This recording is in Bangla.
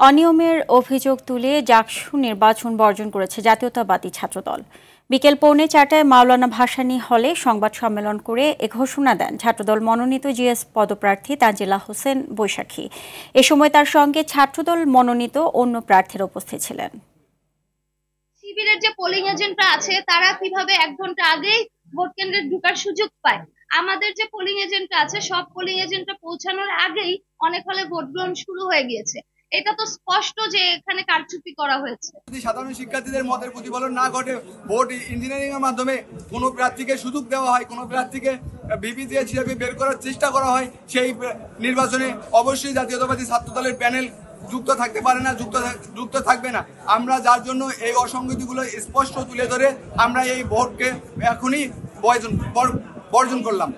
অনিয়মের অভিযোগ তুলে জাকসু নির্বাচন বর্জন করেছে জাতীয়তাবাদী ছাত্রদল। বিকেল 3:45টায় মাওলানা ভাসানী হলে সংবাদ সম্মেলন করে এ ঘোষণা দেন ছাত্রদল মনোনীত জিএস পদপ্রার্থী তানজিলা হোসেন বৈশাখী। এ সময় তার সঙ্গে ছাত্রদল মনোনীত অন্য প্রার্থীরা উপস্থিত ছিলেন। শিবিরের যে পোলিং এজেন্টরা আছে তারা কিভাবে 1 ঘন্টা আগেই ভোট কেন্দ্রে ঢোকার সুযোগ পায়, আমাদের যে পোলিং এজেন্টরা আছে সব পোলিং এজেন্টরা পৌঁছানোর আগেই অনেক হলে ভোট গ্রহণ শুরু হয়ে গিয়েছে। এটা তো স্পষ্ট যে এখানে কারচুপি করা হয়েছে। যদি সাধারণ শিক্ষার্থীদের মতের প্রতিফলন না ঘটে, ভোট ইঞ্জিনিয়ারিং এর মাধ্যমে কোনো প্রার্থীকে সুযোগ দেওয়া হয়, কোনো প্রার্থীকে বিপিসি হিসেবে বের করার চেষ্টা করা হয়, সেই নির্বাচনে অবশ্যই জাতীয়তাবাদী ছাত্রদলের প্যানেল যুক্ত থাকতে পারে না, যুক্ত থাকবে না। আমরা যার জন্য এই অসঙ্গতিগুলো স্পষ্ট তুলে ধরে আমরা এই ভোটকে এখনই বর্জন করলাম।